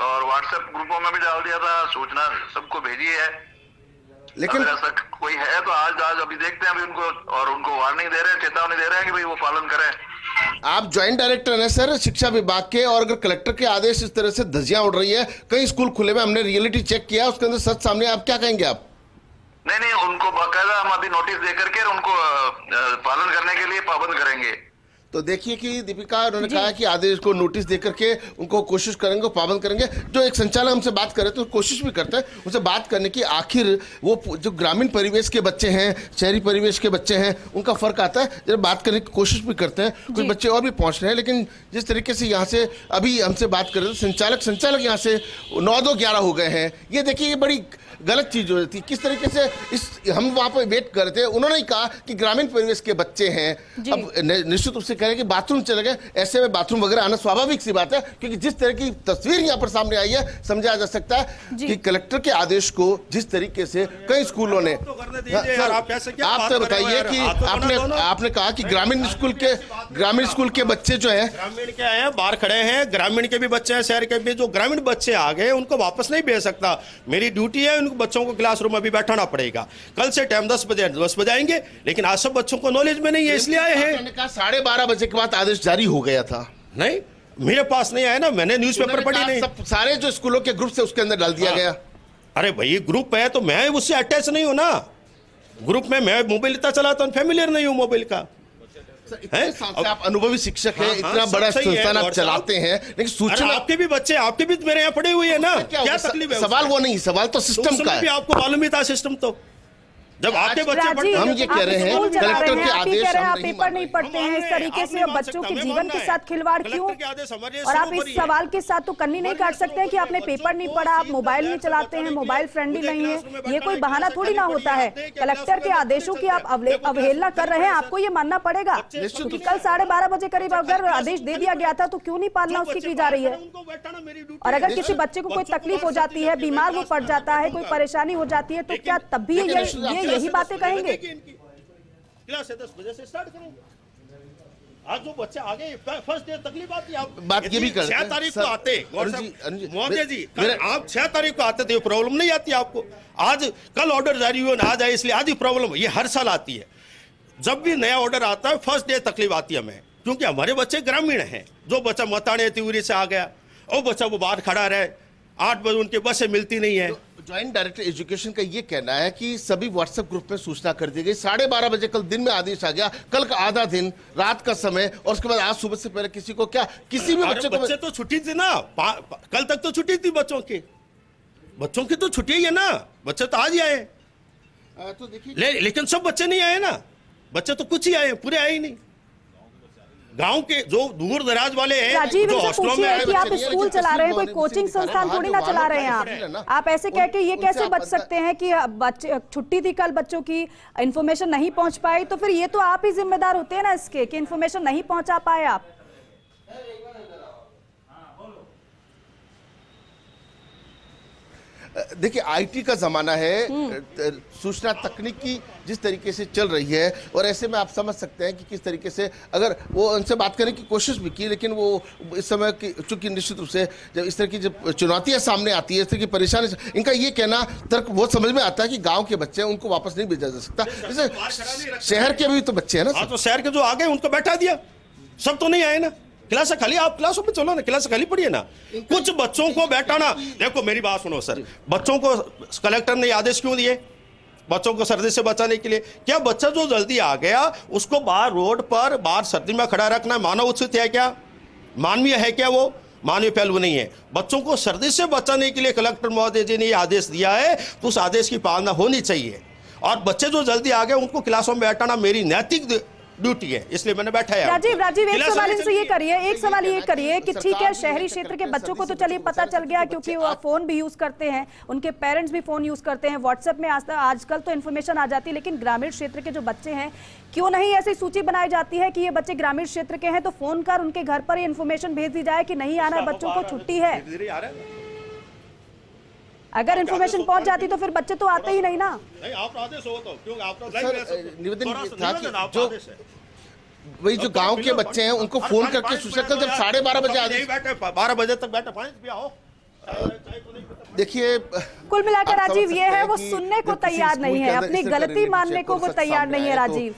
और व्हाट्सएप ग्रुपों में भी डाल दिया था, सूचना सबको भेजी है। लेकिन ऐसा कोई है तो आज अभी देखते हैं अभी उनको, और उनको वार्निंग दे रहे हैं, चेतावनी दे रहे हैं कि भाई वो पालन करें। आप ज्वाइंट डायरेक्टर हैं सर शिक्षा विभाग के, और अगर कलेक्टर के आदेश इस तरह से धज्जियां उड़ रही है, कई स्कूल खुले में, हमने रियलिटी चेक किया, उसके अंदर सच सामने, आप क्या कहेंगे? आप नहीं, उनको बाकायदा हम अभी नोटिस दे करके उनको पालन करने के लिए पाबंद करेंगे। तो देखिए कि दीपिका, उन्होंने कहा कि आदेश को नोटिस देकर के उनको कोशिश करेंगे, पाबंद करेंगे। जो एक संचालक हमसे बात कर रहे थे तो कोशिश भी करते हैं उनसे बात करने की, आखिर वो जो ग्रामीण परिवेश के बच्चे हैं, शहरी परिवेश के बच्चे हैं, उनका फर्क आता है। जब बात करने की कोशिश भी करते हैं, कुछ बच्चे और भी पहुंच रहे हैं, लेकिन जिस तरीके से यहाँ से अभी हमसे बात कर रहे थे संचालक यहाँ से 9-2-11 हो गए हैं। ये देखिए, ये बड़ी गलत चीज हो जाती है। किस तरीके से इस हम वहां पर वेट कर रहे थे, उन्होंने कहा कि ग्रामीण परिवेश के बच्चे हैं, अब निश्चित रूप से कह रहे हैं कि बाथरूम चले गए, ऐसे में बाथरूम वगैरह आना स्वाभाविक सी बात है, क्योंकि जिस तरह की तस्वीर यहाँ पर सामने आई है समझा जा सकता है कि कलेक्टर के आदेश को जिस तरीके से कई स्कूलों ने, आप तो बताइए कि आपने कहा कि ग्रामीण स्कूल के बच्चे जो है ग्रामीण के आए हैं, बाहर खड़े हैं, ग्रामीण के भी बच्चे हैं, शहर के भी। जो ग्रामीण बच्चे आ गए उनको वापस नहीं भेज सकता, मेरी ड्यूटी है, उनको बच्चों को क्लासरूम में भी बैठाना पड़ेगा। कल से टाइम 10 बजे आएंगे, लेकिन आज सब बच्चों को नॉलेज में नहीं है, इसलिए आए हैं। 12:30 बजे के बाद आदेश जारी हो गया था। नहीं, मेरे पास नहीं आया ना, मैंने न्यूज़पेपर पढ़ी नहीं। सारे जो स्कूलों के ग्रुप से उसके अंदर डाल दिया गया। अरे भाई ग्रुप है तो मैं उससे अटैच नहीं हूं ना, ग्रुप में मैं मोबाइल इतना चलाता हूं, फैमिलियर नहीं हूं मोबाइल का। आप अनुभवी शिक्षक हैं, इतना बड़ा संस्थान आप चलाते हैं, लेकिन सूचना आपके भी बच्चे, आपके भी मेरे यहाँ पड़े हुए हैं ना, क्या तकलीफ है? सवाल वो नहीं, सवाल तो सिस्टम का है। आपको मालूम ही था सिस्टम, तो जब आपके बच्चे हम ये कह रहे हैं कलेक्टर के आदेश आप पेपर नहीं पढ़ते हैं इस तरीके से, बच्चों के जीवन के साथ खिलवाड़ क्यों? और आप इस सवाल के साथ तो कन्नी नहीं काट सकते हैं कि आपने पेपर नहीं पढ़ा, आप मोबाइल नहीं चलाते हैं, मोबाइल फ्रेंडली नहीं है, ये कोई बहाना थोड़ी ना होता है। कलेक्टर के आदेशों की आप अवहेलना कर रहे हैं, आपको ये मानना पड़ेगा, क्योंकि कल 12:30 बजे करीब अगर आदेश दे दिया गया था तो क्यों नहीं पालना उसकी की जा रही है। और अगर किसी बच्चे को कोई तकलीफ हो जाती है, बीमार वो पड़ जाता है, कोई परेशानी हो जाती है, तो क्या तब भी यही बातें कहेंगे? क्लास 10 बजे से स्टार्ट करेंगे। आज जो बच्चे आगे फर्स्ट डे तकलीफ आती है, बात ये भी करते हैं 6 तारीख को आते महोदय जी, आप 6 तारीख को आते तो ये प्रॉब्लम नहीं आती आपको। आज कल ऑर्डर जारी हुआ ना, आज आए इसलिए आज ही प्रॉब्लम, ये हर साल आती है। जब भी नया ऑर्डर आता है फर्स्ट डे तकलीफ आती है हमें, क्योंकि हमारे बच्चे ग्रामीण हैं। जो बच्चा मताने तिवरी से आ गया, वो बच्चा वो बाहर खड़ा रहे, 8 बजे उनके बसें मिलती नहीं है। ज्वाइंट डायरेक्टर एजुकेशन का ये कहना है कि सभी व्हाट्सएप ग्रुप में सूचना कर दी गई, 12:30 बजे कल दिन में आदेश आ गया, कल का आधा दिन रात का समय, और उसके बाद आज सुबह से पहले किसी को क्या, किसी भी बच्चे तो छुट्टी थी ना, कल तक तो छुट्टी थी बच्चों की तो छुट्टी ही है ना, बच्चे तो आज ही आए। तो देखिए लेकिन सब बच्चे नहीं आए ना, बच्चे तो कुछ ही आए, पूरे आए ही नहीं। गांव के जो दूर दराज वाले हैं, राजीव, जो हॉस्टलों में कि आप स्कूल चला रहे हैं, कोई कोचिंग संस्थान थोड़ी ना चला रहे हैं आप ऐसे कह के ये कैसे बच सकते हैं कि बच्चे छुट्टी थी कल, बच्चों की इन्फॉर्मेशन नहीं पहुंच पाई, तो फिर ये तो आप ही जिम्मेदार होते हैं ना इसके कि इन्फॉर्मेशन नहीं पहुंचा पाए आप। देखिए आईटी का जमाना है, सूचना तकनीकी जिस तरीके से चल रही है, और ऐसे में आप समझ सकते हैं कि किस तरीके से अगर वो उनसे बात करने की कोशिश भी की, लेकिन वो इस समय की चूंकि निश्चित रूप से जब इस तरह की जब चुनौतियां सामने आती है, इस तरह की परेशानी, इनका ये कहना तर्क बहुत समझ में आता है कि गाँव के बच्चे हैं उनको वापस नहीं भेजा जा सकता, जैसे शहर के भी तो बच्चे हैं ना। तो शहर के जो आ गए उनको बैठा दिया, सब तो नहीं आए ना, क्लास खाली, आप क्लासों पे चलो ना, क्लास खाली पड़ी है ना, कुछ बच्चों को बैठाना। देखो मेरी बात सुनो सर, बच्चों को कलेक्टर ने आदेश क्यों दिए? बच्चों को सर्दी से बचाने के लिए। क्या बच्चा जो जल्दी आ गया उसको बाहर रोड पर बाहर सर्दी में खड़ा रखना मानव उचित है क्या? मानवीय है क्या? वो मानवीय पहलू नहीं है। बच्चों को सर्दी से बचाने के लिए कलेक्टर महोदय जी ने ये आदेश दिया है, तो उस आदेश की पालना होनी चाहिए। और बच्चे जो जल्दी आ गए उनको क्लासों में बैठाना मेरी नैतिक ड्यूटी है, इसलिए मैंने बैठाया। राजीव एक सवाल इनसे ये करिए, एक सवाल ये करिए कि ठीक है शहरी क्षेत्र के बच्चों को तो चलिए पता चल गया क्योंकि वो फोन भी यूज करते हैं, उनके पेरेंट्स भी फोन यूज करते हैं, व्हाट्सएप में आजकल तो इन्फॉर्मेशन आ जाती है, लेकिन ग्रामीण क्षेत्र के जो बच्चे हैं क्यों नहीं ऐसी सूची बनाई जाती है कि ये बच्चे ग्रामीण क्षेत्र के हैं तो फोन कर उनके घर पर इन्फॉर्मेशन भेज दी जाए कि नहीं आना है, बच्चों को छुट्टी है। अगर इन्फॉर्मेशन पहुंच जाती तो फिर बच्चे तो आते ही नहीं ना। जो वही जो गांव के बच्चे हैं उनको फोन करके सूचना, कल जब 12:30 बजे आदेश, 12 बजे तक बैठे, पानी भी आओ। देखिए कुल मिलाकर राजीव ये है वो सुनने को तैयार नहीं है, अपनी गलती मानने को वो तैयार नहीं है। राजीव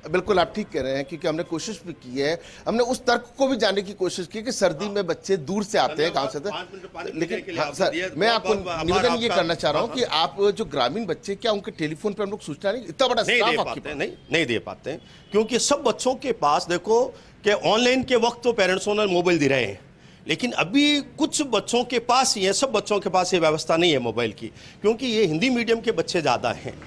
बिल्कुल आप ठीक कह रहे हैं, क्योंकि हमने कोशिश भी की है, हमने उस तर्क को भी जानने की कोशिश की कि सर्दी में बच्चे दूर से आते हैं गांव से, लेकिन हाँ, सर मैं आपको निवेदन ये करना चाह रहा हूं कि आप जो ग्रामीण बच्चे, क्या उनके टेलीफोन पर हम लोग सूचना नहीं, इतना बड़ा नहीं दे पाते, क्योंकि सब बच्चों के पास देखो कि ऑनलाइन के वक्त तो पेरेंट्सों ने मोबाइल दे रहे हैं, लेकिन अभी कुछ बच्चों के पास ही है, सब बच्चों के पास ये व्यवस्था नहीं है मोबाइल की, क्योंकि ये हिंदी मीडियम के बच्चे ज़्यादा हैं।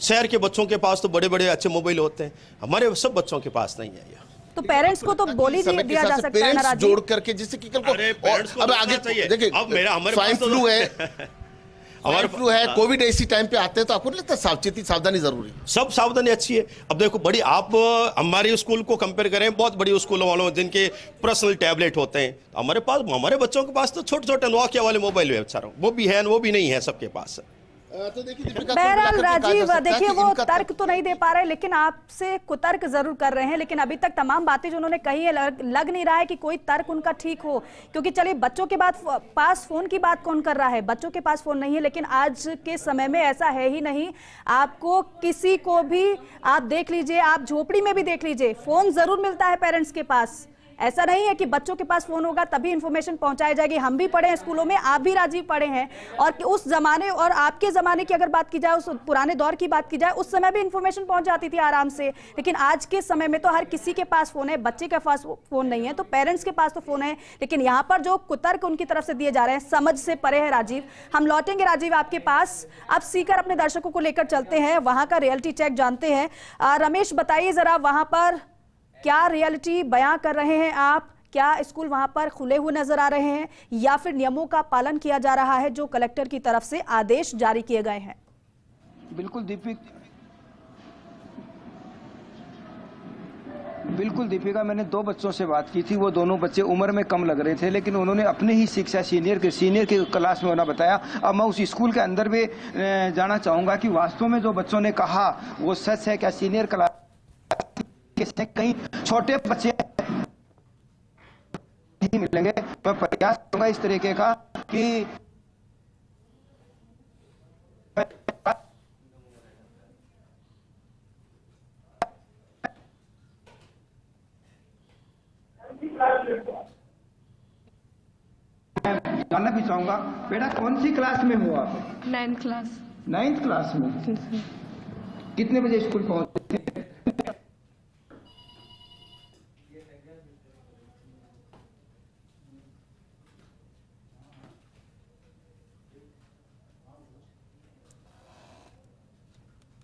शहर के बच्चों के पास तो बड़े बड़े अच्छे मोबाइल होते हैं, हमारे सब बच्चों के पास नहीं है। तो पेरेंट्स को तो बोल ही दिया जा सकता है ना राजीव, जोड़ करके, जिससे कि कल को अब आगे देखिए स्वाइन फ्लू है, हमारे फ्लू है, कोविड ऐसी टाइम पे आते हैं, तो आपको नहीं लगता सावधानी जरूरी? सब सावधानी अच्छी है। अब देखो बड़ी, आप हमारे स्कूल को कंपेयर करें बहुत बड़ी स्कूलों वालों जिनके पर्सनल टैबलेट होते हैं, हमारे बच्चों के पास तो छोटे छोटे नोकिया वाले मोबाइल है बेचारा, वो भी है वो भी नहीं है सबके पास। तो देखिए बहरहाल राजीव, देखिए वो तर्क तो नहीं दे पा रहे, लेकिन आपसे कुतर्क जरूर कर रहे हैं। लेकिन अभी तक तमाम बातें जो उन्होंने कही है, लग नहीं रहा है कि कोई तर्क उनका ठीक हो। क्योंकि चलिए, बच्चों के पास फोन की बात कौन कर रहा है? बच्चों के पास फोन नहीं है, लेकिन आज के समय में ऐसा है ही नहीं। आपको किसी को भी आप देख लीजिए, आप झोपड़ी में भी देख लीजिए, फोन जरूर मिलता है पेरेंट्स के पास। ऐसा नहीं है कि बच्चों के पास फोन होगा तभी इंफॉर्मेशन पहुंचाई जाएगी। हम भी पढ़े हैं स्कूलों में, आप भी राजीव पढ़े हैं, और उस जमाने और आपके जमाने की अगर बात की जाए, उस पुराने दौर की बात की जाए, उस समय भी इंफॉर्मेशन पहुंच जाती थी आराम से। लेकिन आज के समय में तो हर किसी के पास फोन है, बच्चे के पास फोन नहीं है, तो पेरेंट्स के पास तो फोन है। लेकिन यहाँ पर जो कुतर्क उनकी तरफ से दिए जा रहे हैं, समझ से परे है राजीव। हम लौटेंगे राजीव आपके पास, अब सीकर अपने दर्शकों को लेकर चलते हैं, वहां का रियलिटी चेक जानते हैं। रमेश, बताइए जरा, वहां पर क्या रियलिटी बयां कर रहे हैं आप? क्या स्कूल वहां पर खुले हुए नजर आ रहे हैं, या फिर नियमों का पालन किया जा रहा है जो कलेक्टर की तरफ से आदेश जारी किए गए हैं? बिल्कुल दीपिका, मैंने 2 बच्चों से बात की थी। वो दोनों बच्चे उम्र में कम लग रहे थे, लेकिन उन्होंने अपने ही शिक्षा सीनियर के क्लास में होना बताया। अब मैं उस स्कूल के अंदर भी जाना चाहूंगा कि वास्तव में जो बच्चों ने कहा वो सच है क्या? सीनियर क्लास के कई छोटे बच्चे नहीं मिलेंगे। मैं प्रयास करूंगा इस तरीके का कि जानना भी चाहूंगा, बेटा कौन सी क्लास में हो आप? 9th class. 9th क्लास में कितने बजे स्कूल पहुंचे थे?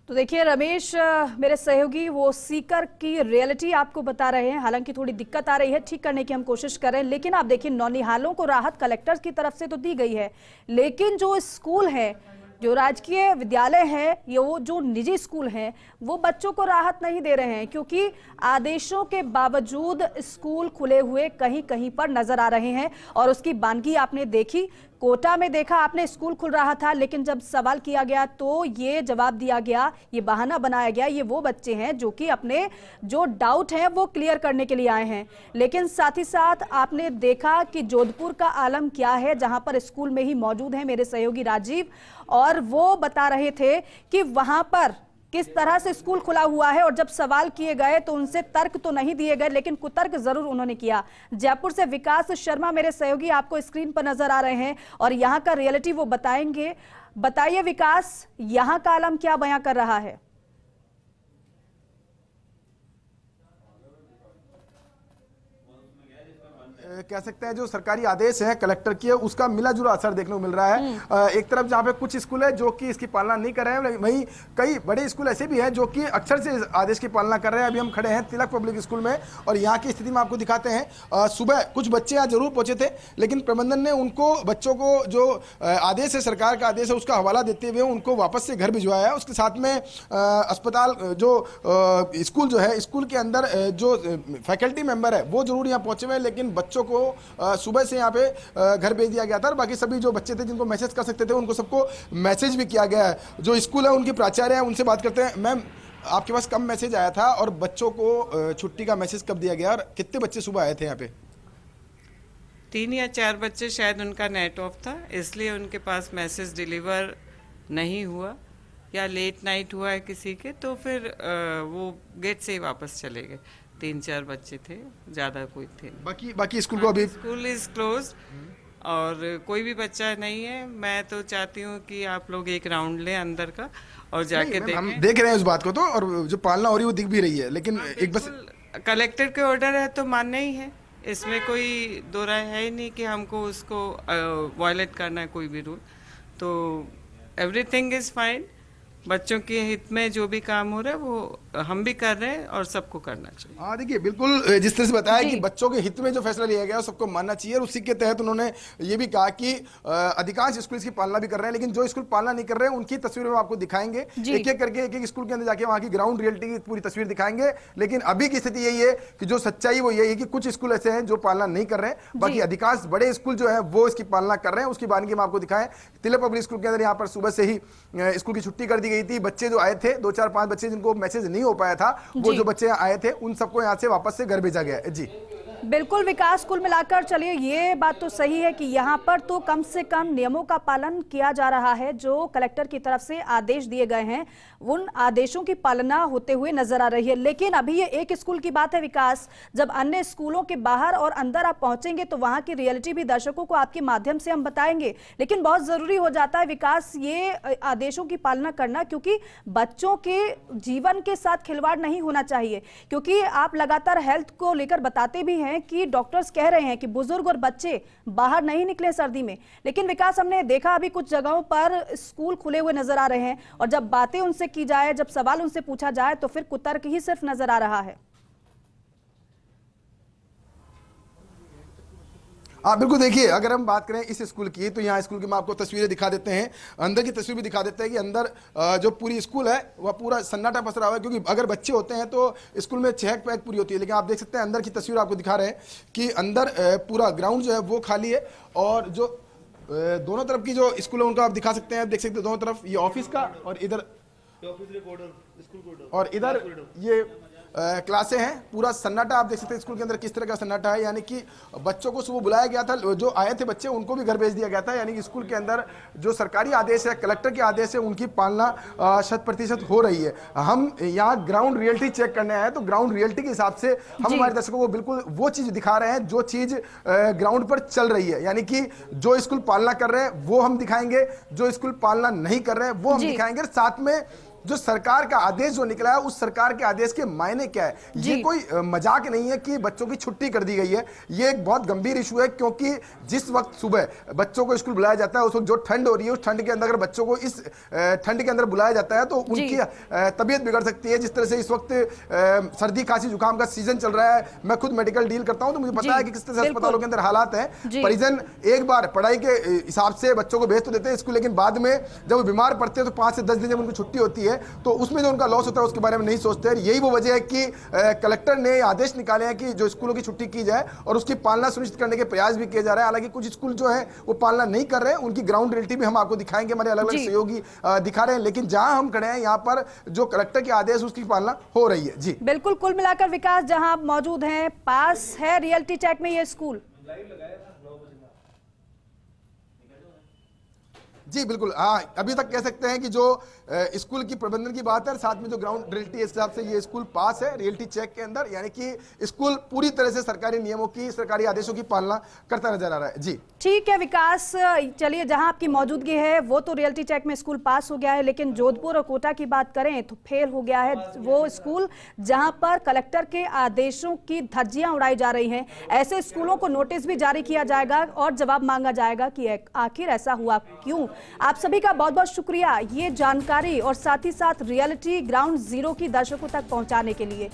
तो देखिए रमेश, मेरे सहयोगी वो सीकर की रियलिटी आपको बता रहे हैं। हालांकि थोड़ी दिक्कत आ रही है, ठीक करने की हम कोशिश कर रहे हैं। लेकिन आप देखिए, नौनिहालों को राहत कलेक्टर की तरफ से तो दी गई है, लेकिन जो स्कूल है, जो राजकीय विद्यालय है, ये वो जो निजी स्कूल हैं, वो बच्चों को राहत नहीं दे रहे हैं। क्योंकि आदेशों के बावजूद स्कूल खुले हुए कहीं कहीं पर नजर आ रहे हैं। और उसकी बानगी आपने देखी, कोटा में देखा आपने, स्कूल खुल रहा था, लेकिन जब सवाल किया गया तो ये जवाब दिया गया, ये बहाना बनाया गया, ये वो बच्चे हैं जो कि अपने जो डाउट हैं वो क्लियर करने के लिए आए हैं। लेकिन साथ ही साथ आपने देखा कि जोधपुर का आलम क्या है, जहां पर स्कूल में ही मौजूद है मेरे सहयोगी राजीव, और वो बता रहे थे कि वहां पर किस तरह से स्कूल खुला हुआ है। और जब सवाल किए गए तो उनसे तर्क तो नहीं दिए गए, लेकिन कुतर्क जरूर उन्होंने किया। जयपुर से विकास शर्मा मेरे सहयोगी आपको स्क्रीन पर नजर आ रहे हैं, और यहाँ का रियलिटी वो बताएंगे। बताइए विकास, यहाँ का आलम क्या बयां कर रहा है? कह सकते हैं जो सरकारी आदेश है कलेक्टर की, उसका मिला जुला असर देखने को मिल रहा है। एक तरफ जहां पे कुछ स्कूल है जो कि इसकी पालना नहीं कर रहे हैं, वहीं कई बड़े स्कूल ऐसे भी हैं जो कि अक्सर से आदेश की पालना कर रहे हैं। अभी हम खड़े हैं तिलक पब्लिक स्कूल में, और यहाँ की स्थिति में आपको दिखाते हैं। सुबह कुछ बच्चे यहाँ जरूर पहुंचे थे, लेकिन प्रबंधन ने उनको, बच्चों को जो आदेश है, सरकार का आदेश है, उसका हवाला देते हुए उनको वापस से घर भिजवाया है। उसके साथ में अस्पताल, जो स्कूल जो है, स्कूल के अंदर जो फैकल्टी मेंबर है वो जरूर यहाँ पहुंचे हुए हैं, लेकिन बच्चों को सुबह से यहाँ पे घर भेज दिया गया था। और बाकी सभी जो बच्चे थे जिनको मैसेज कर सकते थे, उनको सबको मैसेज भी किया गया है। जो स्कूल है उनकी प्राचार्य है, उनसे बात करते हैं। मैम, आपके पास कब मैसेज आया था, और बच्चों को छुट्टी का मैसेज कब दिया गया, और कितने बच्चे सुबह आए थे यहाँ पे? 3 या 4 बच्चे, शायद उनका नेट ऑफ था, इसलिए उनके पास मैसेज डिलीवर नहीं हुआ, या लेट नाइट हुआ है किसी के, तो फिर वो गेट से ही वापस चले गए। 3-4 बच्चे थे, ज्यादा कोई थे। बाकी स्कूल को अभी स्कूल इज क्लोज, और कोई भी बच्चा नहीं है। मैं तो चाहती हूँ कि आप लोग एक राउंड लें अंदर का और जाके देखें। हम देख रहे हैं उस बात को तो, और जो पालना हो रही है वो दिख भी रही है, लेकिन एक बस कलेक्टर के ऑर्डर है तो मानना ही है, इसमें कोई दो राय है ही नहीं कि हमको उसको वायलेट करना है कोई भी रूल। तो एवरीथिंग इज फाइन, बच्चों के हित में जो भी काम हो रहा है वो हम भी कर रहे हैं और सबको करना चाहिए। हाँ देखिए, बिल्कुल जिस तरह से बताया कि बच्चों के हित में जो फैसला लिया गया सबको मानना चाहिए, और उसी के तहत उन्होंने ये भी कहा कि अधिकांश स्कूल इसकी पालना भी कर रहे हैं, लेकिन जो स्कूल पालना नहीं कर रहे हैं उनकी तस्वीरें हम आपको दिखाएंगे, एक एक करके एक एक स्कूल के अंदर जाके वहां की ग्राउंड रियलिटी की पूरी तस्वीर दिखाएंगे। लेकिन अभी की स्थिति यही है कि जो सच्चाई वो यही है कि कुछ स्कूल ऐसे हैं जो पालना नहीं कर रहे हैं, बाकी अधिकांश बड़े स्कूल जो है वो इसकी पालना कर रहे हैं। उसकी बात हम आपको दिखाएं, तिलक पब्लिक स्कूल के अंदर यहाँ पर सुबह से ही स्कूल की छुट्टी कर दी गई थी। बच्चे जो आए थे 2-4-5 बच्चे जिनको मैसेज नहीं हो पाया था, वो जो बच्चे आए थे उन सबको यहाँ से वापस से घर भेजा गया है। जी बिल्कुल विकास, कुल मिलाकर चलिए ये बात तो सही है कि यहाँ पर तो कम से कम नियमों का पालन किया जा रहा है। जो कलेक्टर की तरफ से आदेश दिए गए हैं उन आदेशों की पालना होते हुए नजर आ रही है। लेकिन अभी ये एक स्कूल की बात है विकास, जब अन्य स्कूलों के बाहर और अंदर आप पहुंचेंगे तो वहां की रियलिटी भी दर्शकों को आपके माध्यम से हम बताएंगे। लेकिन बहुत जरूरी हो जाता है विकास ये आदेशों की पालना करना, क्योंकि बच्चों के जीवन के साथ खिलवाड़ नहीं होना चाहिए। क्योंकि आप लगातार हेल्थ को लेकर बताते भी हैं कि डॉक्टर्स कह रहे हैं कि बुजुर्ग और बच्चे बाहर नहीं निकले सर्दी में, लेकिन विकास हमने देखा अभी कुछ जगहों पर स्कूल खुले हुए नजर आ रहे हैं, और जब बातें उनसे की जाए, जब सवाल उनसे पूछा जाए तो फिर कुतर्क ही सिर्फ नजर आ रहा है। बिल्कुल देखिए, अगर हम बात करें इस स्कूल की तो यहाँ स्कूल की मैं आपको तस्वीरें दिखा देते हैं, अंदर की तस्वीर भी दिखा देते हैं कि अंदर जो पूरी स्कूल है वह पूरा सन्नाटा पसरा हुआ है, क्योंकि अगर बच्चे होते हैं तो स्कूल में चहक पहक पूरी होती है। लेकिन आप देख सकते हैं अंदर की तस्वीर आपको दिखा रहे हैं कि अंदर पूरा ग्राउंड जो है वो खाली है, और जो दोनों तरफ की जो स्कूल है उनका आप दिखा सकते हैं, देख सकते हैं दोनों तरफ ये ऑफिस का और इधर और इधर ये क्लासें हैं। पूरा सन्नाटा आप देख सकते हैं स्कूल के अंदर किस तरह का सन्नाटा है, यानी कि बच्चों को सुबह बुलाया गया था, जो आए थे बच्चे उनको भी घर भेज दिया गया था। यानी कि स्कूल के अंदर जो सरकारी आदेश है, कलेक्टर के आदेश है, उनकी पालना 100% हो रही है। हम यहाँ ग्राउंड रियलिटी चेक करने आए तो ग्राउंड रियलिटी के हिसाब से हम हमारे दर्शकों को बिल्कुल वो चीज दिखा रहे हैं जो चीज ग्राउंड पर चल रही है। यानी कि जो स्कूल पालना कर रहे हैं वो हम दिखाएंगे, जो स्कूल पालना नहीं कर रहे हैं वो हम दिखाएंगे, साथ में जो सरकार का आदेश जो निकला है उस सरकार के आदेश के मायने क्या है। ये कोई मजाक नहीं है कि बच्चों की छुट्टी कर दी गई है, ये एक बहुत गंभीर इशू है। क्योंकि जिस वक्त सुबह बच्चों को स्कूल बुलाया जाता है उस वक्त जो ठंड हो रही है, उस ठंड के अंदर अगर बच्चों को इस ठंड के अंदर बुलाया जाता है तो उनकी तबीयत बिगड़ सकती है। जिस तरह से इस वक्त सर्दी खांसी जुकाम का सीजन चल रहा है, मैं खुद मेडिकल डील करता हूं तो मुझे पता है कि किस तरह से अस्पतालों के अंदर हालात हैं। परिजन एक बार पढ़ाई के हिसाब से बच्चों को भेज तो देते हैं स्कूल, लेकिन बाद में जब वो बीमार पड़ते हैं तो 5 से 10 दिन जब उनको छुट्टी होती है तो उसमें उनका लॉस होता है उसके बारे में नहीं सोचते हैं। यही वो वजह है कि कलेक्टर ने आदेश निकाले हैं कि जो स्कूलों की छुट्टी की जाए और उसकी पालना सुनिश्चित करने के प्रयास भी किए जा रहे हैं। हालांकि कुछ स्कूल जो है वो पालना नहीं कर रहे हैं, उनकी ग्राउंड रियलिटी भी हम आपको दिखाएंगे, हमारे अलग अलग सहयोगी दिखा रहे हैं। लेकिन जहां हम खड़े हैं यहाँ पर जो कलेक्टर के आदेश उसकी पालना हो रही है। जी बिल्कुल, कुल मिलाकर विकास जहां आप मौजूद हैं, पास है रियलिटी चेक में ये स्कूल। जी बिल्कुल, हाँ अभी तक कह सकते हैं कि जो स्कूल की प्रबंधन की बात है, साथ में जो ग्राउंड रियलिटी इस हिसाब से ये स्कूल पास है रियलिटी चेक के अंदर, यानी कि स्कूल पूरी तरह से सरकारी नियमों की, सरकारी आदेशों की पालना करता नजर आ रहा है। जी ठीक है विकास, चलिए जहां आपकी मौजूदगी है वो तो रियलिटी चेक में स्कूल पास हो गया है, लेकिन जोधपुर और कोटा की बात करें तो फेल हो गया है वो स्कूल जहां पर कलेक्टर के आदेशों की धज्जियां उड़ाई जा रही हैं। ऐसे स्कूलों को नोटिस भी जारी किया जाएगा और जवाब मांगा जाएगा कि आखिर ऐसा हुआ क्यों। आप सभी का बहुत बहुत शुक्रिया ये जानकारी और साथ ही साथ रियलिटी ग्राउंड जीरो की दर्शकों तक पहुंचाने के लिए।